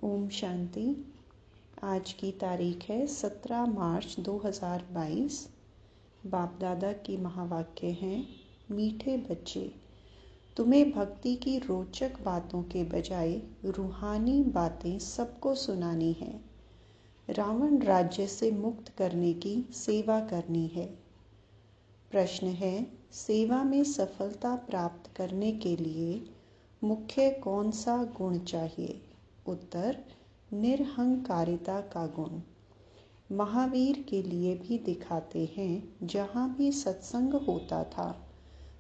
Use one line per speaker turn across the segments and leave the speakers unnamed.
ओम शांति। आज की तारीख है 17 मार्च 2022। बाप दादा की महावाक्य हैं, मीठे बच्चे, तुम्हें भक्ति की रोचक बातों के बजाय रूहानी बातें सबको सुनानी है। रावण राज्य से मुक्त करने की सेवा करनी है। प्रश्न है, सेवा में सफलता प्राप्त करने के लिए मुख्य कौन सा गुण चाहिए? उत्तर, निरहंकारिता का गुण। महावीर के लिए भी दिखाते हैं, जहाँ भी सत्संग होता था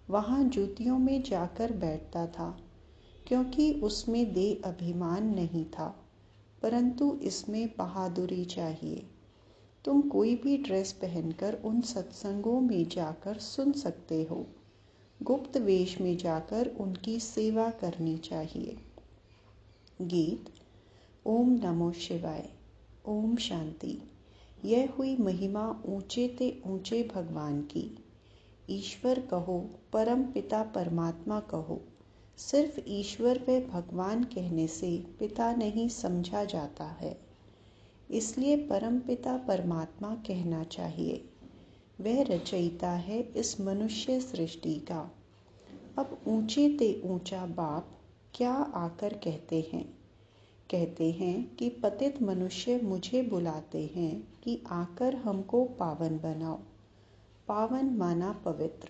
वहाँ जूतियों में जाकर बैठता था, क्योंकि उसमें देह अभिमान नहीं था, परंतु इसमें बहादुरी चाहिए। तुम कोई भी ड्रेस पहनकर उन सत्संगों में जाकर सुन सकते हो। गुप्त वेश में जाकर उनकी सेवा करनी चाहिए। गीत। ओम नमो शिवाय। ओम शांति। यह हुई महिमा ऊंचे ते ऊंचे भगवान की। ईश्वर कहो, परम पिता परमात्मा कहो। सिर्फ ईश्वर व भगवान कहने से पिता नहीं समझा जाता है, इसलिए परम पिता परमात्मा कहना चाहिए। वह रचयिता है इस मनुष्य सृष्टि का। अब ऊंचे ते ऊंचा बाप क्या आकर कहते हैं कि पतित मनुष्य मुझे बुलाते हैं कि आकर हमको पावन बनाओ। पावन माना पवित्र।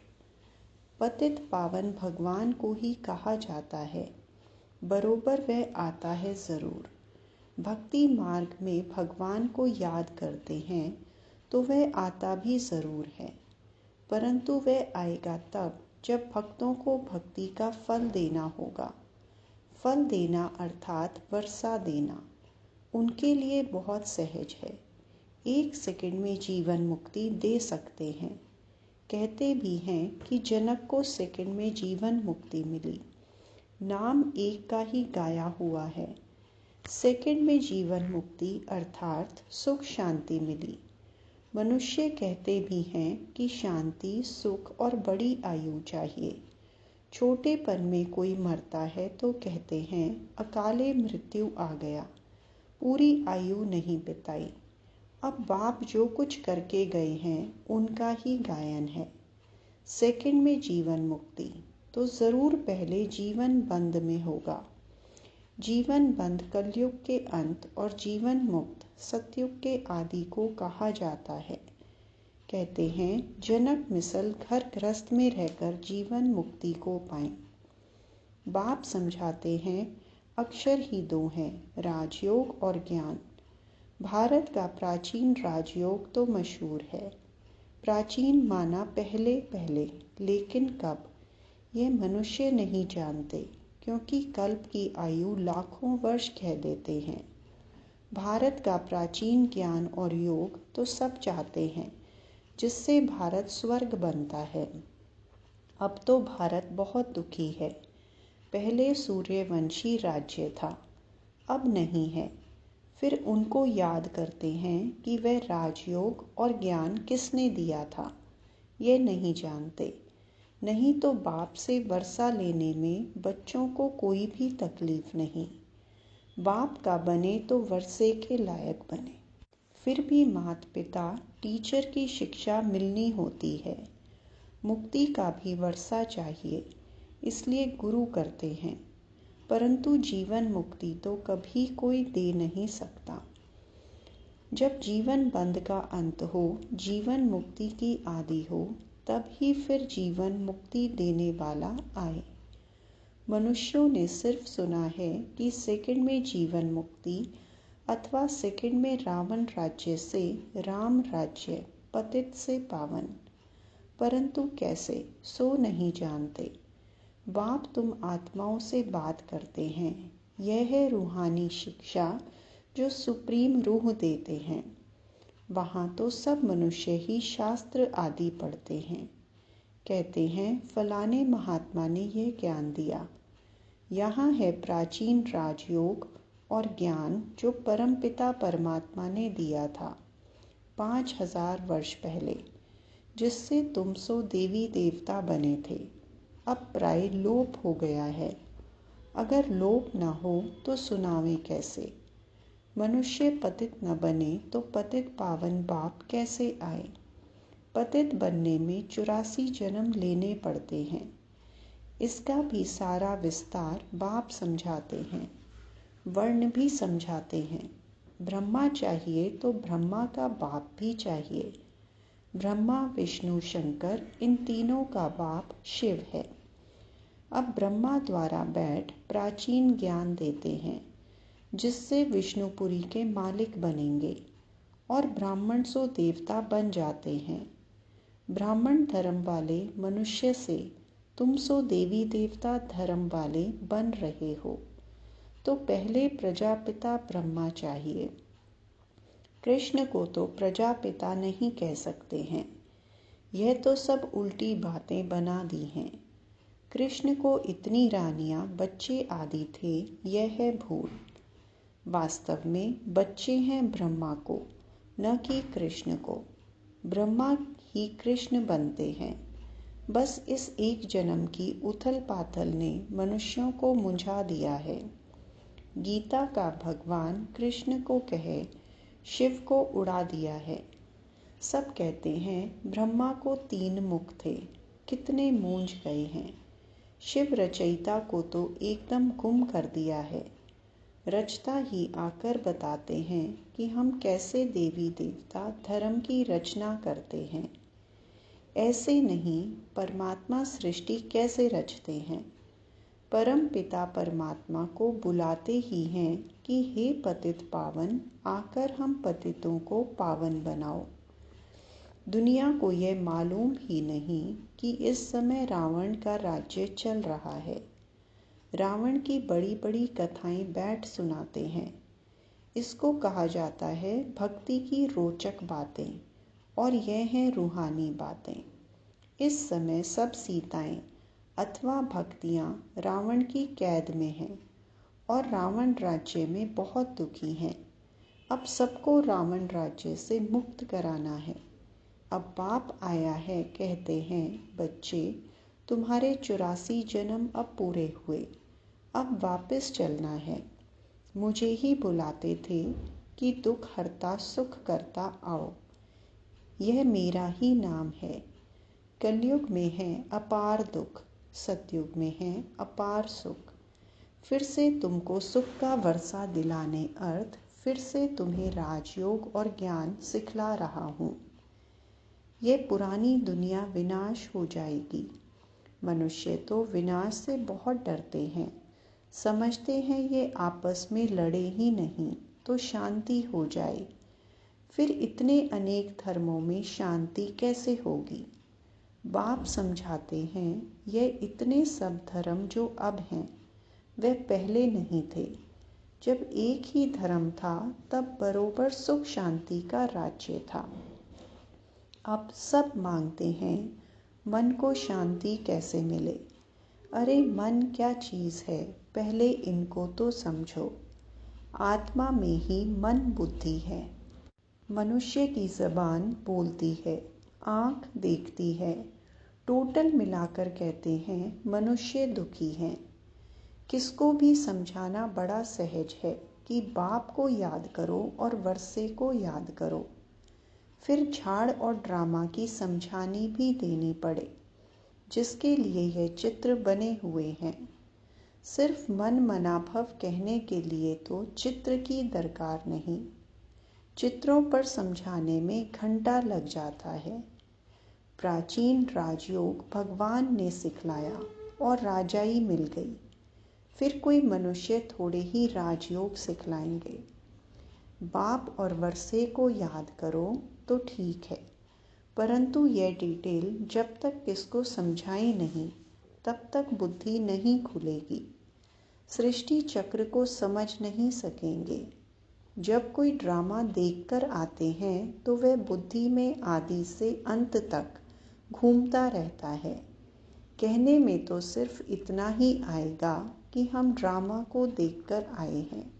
पतित पावन भगवान को ही कहा जाता है। बरोबर वह आता है ज़रूर। भक्ति मार्ग में भगवान को याद करते हैं तो वह आता भी ज़रूर है, परंतु वह आएगा तब जब भक्तों को भक्ति का फल देना होगा। फल देना अर्थात वर्षा देना उनके लिए बहुत सहज है। 1 सेकंड में जीवन मुक्ति दे सकते हैं। कहते भी हैं कि जनक को सेकंड में जीवन मुक्ति मिली। नाम एक का ही गाया हुआ है। सेकंड में जीवन मुक्ति अर्थात सुख शांति मिली। मनुष्य कहते भी हैं कि शांति, सुख और बड़ी आयु चाहिए। छोटेपन में कोई मरता है तो कहते हैं अकाले मृत्यु आ गया, पूरी आयु नहीं बिताई। अब बाप जो कुछ करके गए हैं उनका ही गायन है। सेकंड में जीवन मुक्ति तो ज़रूर पहले जीवन बंद में होगा। जीवन बंद कलयुग के अंत और जीवन मुक्त सतयुग के आदि को कहा जाता है। कहते हैं जनक मिसल घर गृहस्थ में रहकर जीवन मुक्ति को पाएं। बाप समझाते हैं अक्षर ही 2 हैं, राजयोग और ज्ञान। भारत का प्राचीन राजयोग तो मशहूर है। प्राचीन माना पहले पहले, लेकिन कब ये मनुष्य नहीं जानते, क्योंकि कल्प की आयु लाखों वर्ष कह देते हैं। भारत का प्राचीन ज्ञान और योग तो सब चाहते हैं, जिससे भारत स्वर्ग बनता है। अब तो भारत बहुत दुखी है। पहले सूर्यवंशी राज्य था, अब नहीं है। फिर उनको याद करते हैं कि वह राजयोग और ज्ञान किसने दिया था, ये नहीं जानते। नहीं तो बाप से वर्षा लेने में बच्चों को कोई भी तकलीफ नहीं। बाप का बने तो वर्षे के लायक बने। फिर भी माता पिता टीचर की शिक्षा मिलनी होती है। मुक्ति का भी वर्षा चाहिए, इसलिए गुरु करते हैं, परंतु जीवन मुक्ति तो कभी कोई दे नहीं सकता। जब जीवन बंद का अंत हो, जीवन मुक्ति की आदि हो, तब ही फिर जीवन मुक्ति देने वाला आए। मनुष्यों ने सिर्फ सुना है कि सेकंड में जीवन मुक्ति अथवा सेकंड में रावण राज्य से राम राज्य, पतित से पावन, परंतु कैसे सो नहीं जानते। बाप तुम आत्माओं से बात करते हैं। यह है रूहानी शिक्षा जो सुप्रीम रूह देते हैं। वहाँ तो सब मनुष्य ही शास्त्र आदि पढ़ते हैं। कहते हैं फलाने महात्मा ने यह ज्ञान दिया। यहाँ है प्राचीन राजयोग और ज्ञान जो परमपिता परमात्मा ने दिया था 5000 वर्ष पहले, जिससे तुम सो देवी देवता बने थे। अब प्राय लोप हो गया है। अगर लोप न हो तो सुनावें कैसे। मनुष्य पतित न बने तो पतित पावन बाप कैसे आए। पतित बनने में 84 जन्म लेने पड़ते हैं। इसका भी सारा विस्तार बाप समझाते हैं, वर्ण भी समझाते हैं। ब्रह्मा चाहिए तो ब्रह्मा का बाप भी चाहिए। ब्रह्मा विष्णु शंकर इन तीनों का बाप शिव है। अब ब्रह्मा द्वारा बैठ प्राचीन ज्ञान देते हैं, जिससे विष्णुपुरी के मालिक बनेंगे और ब्राह्मण सो देवता बन जाते हैं। ब्राह्मण धर्म वाले मनुष्य से तुम सो देवी देवता धर्म वाले बन रहे हो, तो पहले प्रजापिता ब्रह्मा चाहिए। कृष्ण को तो प्रजापिता नहीं कह सकते हैं, यह तो सब उल्टी बातें बना दी हैं। कृष्ण को इतनी रानियां बच्चे आदि थे, यह है भूल। वास्तव में बच्चे हैं ब्रह्मा को, न कि कृष्ण को। ब्रह्मा ही कृष्ण बनते हैं। बस इस एक जन्म की उथल पाथल ने मनुष्यों को मुंझा दिया है। गीता का भगवान कृष्ण को कहे शिव को उड़ा दिया है। सब कहते हैं ब्रह्मा को 3 मुख थे, कितने मूंझ गए हैं। शिव रचयिता को तो एकदम गुम कर दिया है। रचता ही आकर बताते हैं कि हम कैसे देवी देवता धर्म की रचना करते हैं। ऐसे नहीं, परमात्मा सृष्टि कैसे रचते हैं। परम पिता परमात्मा को बुलाते ही हैं कि हे पतित पावन, आकर हम पतितों को पावन बनाओ। दुनिया को यह मालूम ही नहीं कि इस समय रावण का राज्य चल रहा है। रावण की बड़ी बड़ी कथाएं बैठ सुनाते हैं। इसको कहा जाता है भक्ति की रोचक बातें, और यह हैं रूहानी बातें। इस समय सब सीताएं अथवा भक्तियां रावण की कैद में हैं और रावण राज्य में बहुत दुखी हैं। अब सबको रावण राज्य से मुक्त कराना है। अब बाप आया है, कहते हैं बच्चे तुम्हारे 84 जन्म अब पूरे हुए, अब वापस चलना है। मुझे ही बुलाते थे कि दुख हरता सुख करता आओ। यह मेरा ही नाम है। कलयुग में है अपार दुख, सतयुग में है अपार सुख। फिर से तुमको सुख का वर्षा दिलाने अर्थ फिर से तुम्हें राजयोग और ज्ञान सिखला रहा हूँ। यह पुरानी दुनिया विनाश हो जाएगी। मनुष्य तो विनाश से बहुत डरते हैं, समझते हैं ये आपस में लड़े ही नहीं तो शांति हो जाए। फिर इतने अनेक धर्मों में शांति कैसे होगी। बाप समझाते हैं यह इतने सब धर्म जो अब हैं वह पहले नहीं थे। जब एक ही धर्म था तब बरोबर सुख शांति का राज्य था। अब सब मांगते हैं मन को शांति कैसे मिले। अरे मन क्या चीज़ है, पहले इनको तो समझो। आत्मा में ही मन बुद्धि है। मनुष्य की ज़बान बोलती है, आँख देखती है, टोटल मिलाकर कहते हैं मनुष्य दुखी हैं। किसको भी समझाना बड़ा सहज है कि बाप को याद करो और वर्षे को याद करो। फिर झाड़ और ड्रामा की समझानी भी देनी पड़े, जिसके लिए यह चित्र बने हुए हैं। सिर्फ मन मनाभव कहने के लिए तो चित्र की दरकार नहीं। चित्रों पर समझाने में घंटा लग जाता है। प्राचीन राजयोग भगवान ने सिखलाया और राजाई मिल गई। फिर कोई मनुष्य थोड़े ही राजयोग सिखलाएंगे। बाप और वर्षे को याद करो तो ठीक है, परंतु यह डिटेल जब तक किसको समझाई नहीं तब तक बुद्धि नहीं खुलेगी। सृष्टि चक्र को समझ नहीं सकेंगे। जब कोई ड्रामा देखकर आते हैं तो वह बुद्धि में आदि से अंत तक घूमता रहता है। कहने में तो सिर्फ इतना ही आएगा कि हम ड्रामा को देखकर आए हैं।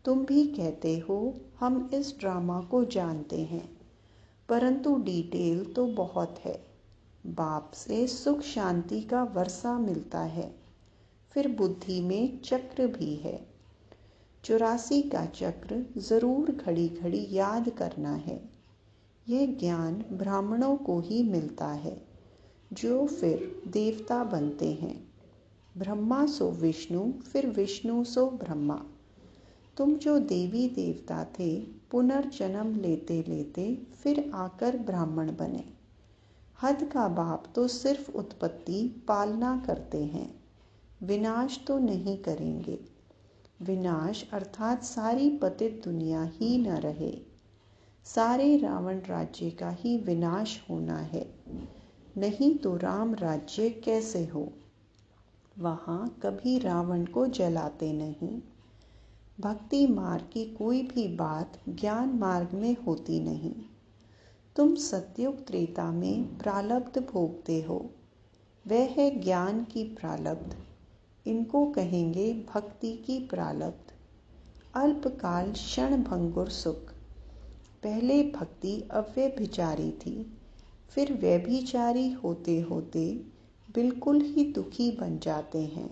तुम भी कहते हो हम इस ड्रामा को जानते हैं, परंतु डिटेल तो बहुत है। बाप से सुख शांति का वर्षा मिलता है। फिर बुद्धि में चक्र भी है। 84 का चक्र जरूर घड़ी घड़ी याद करना है। यह ज्ञान ब्राह्मणों को ही मिलता है, जो फिर देवता बनते हैं। ब्रह्मा सो विष्णु, फिर विष्णु सो ब्रह्मा। तुम जो देवी देवता थे, पुनर्जन्म लेते लेते फिर आकर ब्राह्मण बने। हद का बाप तो सिर्फ उत्पत्ति पालना करते हैं, विनाश तो नहीं करेंगे। विनाश अर्थात सारी पतित दुनिया ही न रहे। सारे रावण राज्य का ही विनाश होना है, नहीं तो राम राज्य कैसे हो। वहाँ कभी रावण को जलाते नहीं। भक्ति मार्ग की कोई भी बात ज्ञान मार्ग में होती नहीं। तुम सतयुग त्रेता में प्रारब्ध भोगते हो, वह है ज्ञान की प्रारब्ध। इनको कहेंगे भक्ति की प्रारब्ध। अल्पकाल क्षण भंगुर सुख। पहले भक्ति अव्यभिचारी थी, फिर व्यभिचारी होते होते बिल्कुल ही दुखी बन जाते हैं।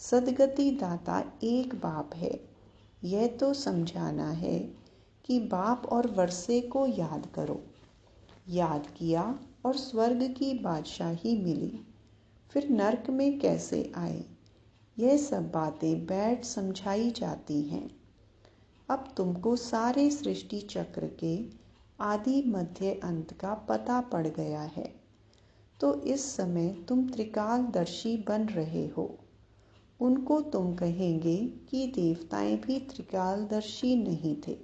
सदगति दाता एक बाप है। यह तो समझाना है कि बाप और वर्षे को याद करो। याद किया और स्वर्ग की बादशाही मिली, फिर नरक में कैसे आए, यह सब बातें बैठ समझाई जाती हैं। अब तुमको सारे सृष्टि चक्र के आदि मध्य अंत का पता पड़ गया है, तो इस समय तुम त्रिकालदर्शी बन रहे हो। उनको तुम कहेंगे कि देवताएं भी त्रिकालदर्शी नहीं थे,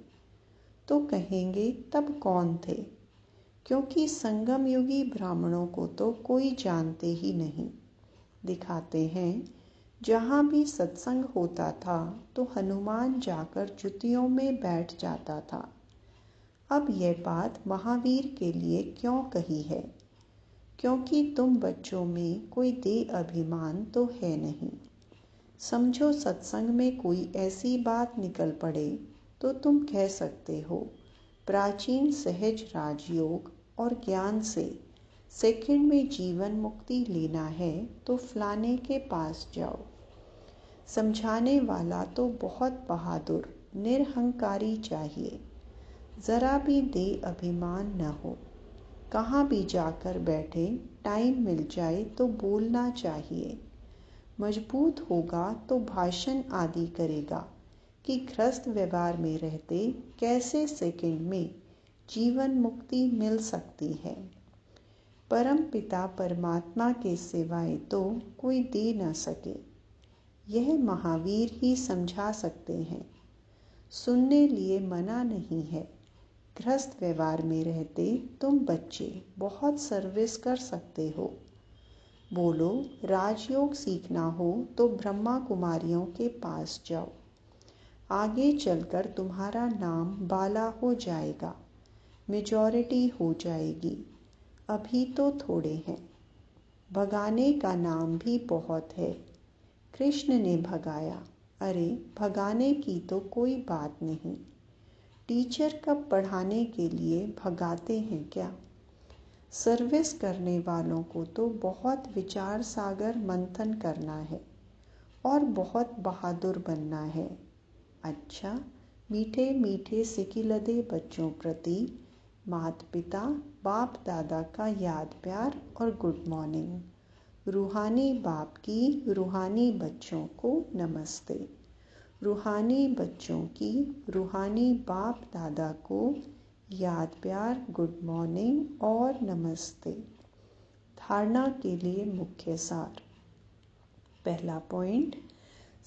तो कहेंगे तब कौन थे, क्योंकि संगम युगी ब्राह्मणों को तो कोई जानते ही नहीं। दिखाते हैं जहाँ भी सत्संग होता था तो हनुमान जाकर जुतियों में बैठ जाता था। अब यह बात महावीर के लिए क्यों कही है, क्योंकि तुम बच्चों में कोई देह अभिमान तो है नहीं। समझो सत्संग में कोई ऐसी बात निकल पड़े तो तुम कह सकते हो, प्राचीन सहज राजयोग और ज्ञान से सेकंड में जीवन मुक्ति लेना है तो फलाने के पास जाओ। समझाने वाला तो बहुत बहादुर निरहंकारी चाहिए, जरा भी देह अभिमान न हो। कहाँ भी जाकर बैठे, टाइम मिल जाए तो बोलना चाहिए। मजबूत होगा तो भाषण आदि करेगा कि गृहस्थ व्यवहार में रहते कैसे सेकंड में जीवन मुक्ति मिल सकती है। परम पिता परमात्मा के सिवाय तो कोई दे न सके, यह महावीर ही समझा सकते हैं। सुनने लिए मना नहीं है। गृहस्थ व्यवहार में रहते तुम बच्चे बहुत सर्विस कर सकते हो। बोलो राजयोग सीखना हो तो ब्रह्मा कुमारियों के पास जाओ, आगे चलकर तुम्हारा नाम बाला हो जाएगा, मेजॉरिटी हो जाएगी। अभी तो थोड़े हैं। भगाने का नाम भी बहुत है। कृष्ण ने भगाया, अरे भगाने की तो कोई बात नहीं। टीचर कब पढ़ाने के लिए भगाते हैं क्या। सर्विस करने वालों को तो बहुत विचार सागर मंथन करना है और बहुत बहादुर बनना है। अच्छा, मीठे मीठे सिकिलदे बच्चों प्रति माता पिता बाप दादा का याद प्यार और गुड मॉर्निंग। रूहानी बाप की रूहानी बच्चों को नमस्ते। रूहानी बच्चों की रूहानी बाप दादा को याद प्यार गुड मॉर्निंग और नमस्ते। धारणा के लिए मुख्य सार। पहला पॉइंट,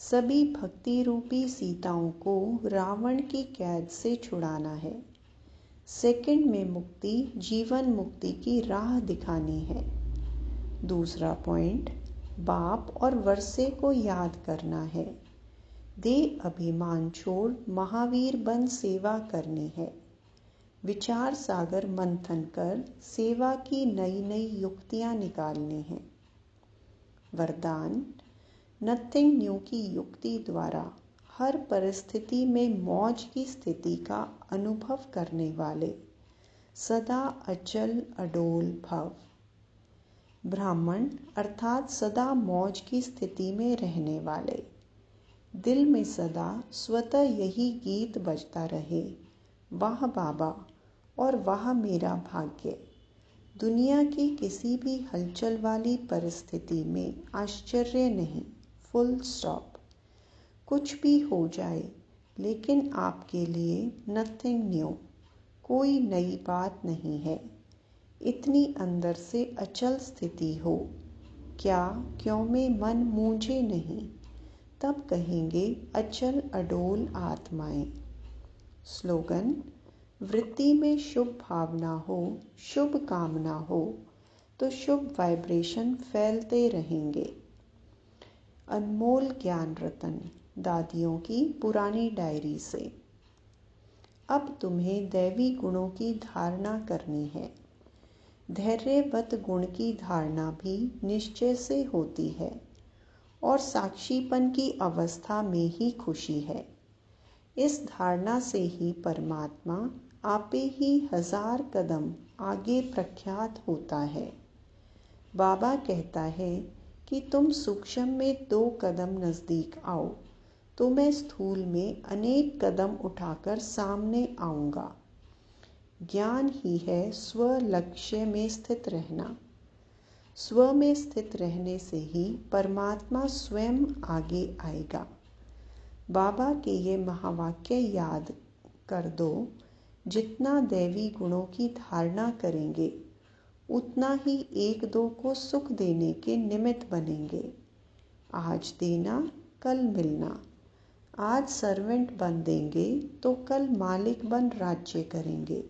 सभी भक्ति रूपी सीताओं को रावण की कैद से छुड़ाना है। सेकंड में मुक्ति जीवन मुक्ति की राह दिखानी है। दूसरा पॉइंट, बाप और वर्षे को याद करना है। देह अभिमान छोड़ महावीर बन सेवा करनी है। विचार सागर मंथन कर सेवा की नई नई युक्तियां निकालनी हैं। वरदान, नथिंग न्यू की युक्ति द्वारा हर परिस्थिति में मौज की स्थिति का अनुभव करने वाले सदा अचल अडोल भव। ब्राह्मण अर्थात सदा मौज की स्थिति में रहने वाले। दिल में सदा स्वतः यही गीत बजता रहे, वाह बाबा और वाह मेरा भाग्य। दुनिया की किसी भी हलचल वाली परिस्थिति में आश्चर्य नहीं, फुल स्टॉप। कुछ भी हो जाए, लेकिन आपके लिए नथिंग न्यू, कोई नई बात नहीं है। इतनी अंदर से अचल स्थिति हो, क्या क्यों में मन मूंझे नहीं, तब कहेंगे अचल अडोल आत्माएं। स्लोगन: वृत्ति में शुभ भावना हो, शुभ कामना हो, तो शुभ वाइब्रेशन फैलते रहेंगे। अनमोल ज्ञान रतन, दादियों की पुरानी डायरी से। अब तुम्हें दैवी गुणों की धारणा करनी है। धैर्यवत गुण की धारणा भी निश्चय से होती है और साक्षीपन की अवस्था में ही खुशी है। इस धारणा से ही परमात्मा आपे ही 1000 कदम आगे प्रख्यात होता है। बाबा कहता है कि तुम सूक्ष्म में 2 कदम नज़दीक आओ तो मैं स्थूल में अनेक कदम उठाकर सामने आऊँगा। ज्ञान ही है स्व लक्ष्य में स्थित रहना। स्व में स्थित रहने से ही परमात्मा स्वयं आगे आएगा। बाबा के ये महावाक्य याद कर दो, जितना दैवी गुणों की धारणा करेंगे उतना ही 1-2 को सुख देने के निमित्त बनेंगे। आज देना, कल मिलना। आज सर्वेंट बन देंगे तो कल मालिक बन राज्य करेंगे।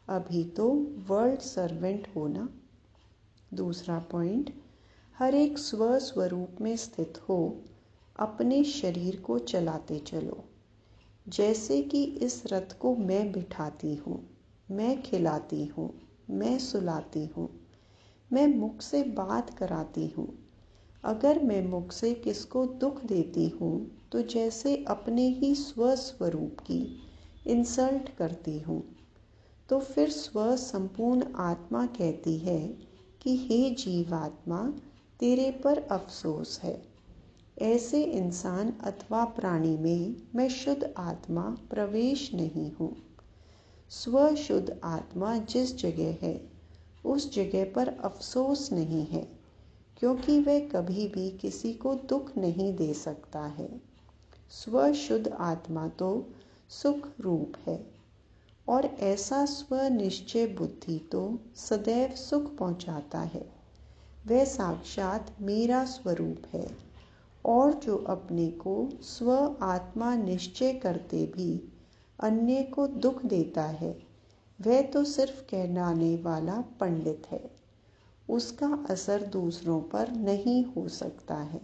अभी तो वर्ल्ड सर्वेंट होना। दूसरा पॉइंट, हर एक स्व स्वरूप में स्थित हो, अपने शरीर को चलाते चलो। जैसे कि इस रथ को मैं बिठाती हूँ, मैं खिलाती हूँ, मैं सुलाती हूँ, मैं मुख से बात कराती हूँ। अगर मैं मुख से किसको दुख देती हूँ तो जैसे अपने ही स्वस्वरूप की इंसल्ट करती हूँ। तो फिर स्व संपूर्ण आत्मा कहती है कि हे जीवात्मा, तेरे पर अफसोस है। ऐसे इंसान अथवा प्राणी में मैं शुद्ध आत्मा प्रवेश नहीं हूँ। स्व शुद्ध आत्मा जिस जगह है उस जगह पर अफसोस नहीं है, क्योंकि वह कभी भी किसी को दुख नहीं दे सकता है। स्व शुद्ध आत्मा तो सुख रूप है और ऐसा स्वनिश्चय बुद्धि तो सदैव सुख पहुंचाता है। वह साक्षात मेरा स्वरूप है और जो अपने को स्व आत्मा निश्चय करते भी अन्य को दुख देता है, वह तो सिर्फ कहलाने वाला पंडित है। उसका असर दूसरों पर नहीं हो सकता है।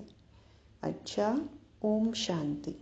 अच्छा, ओम शांति।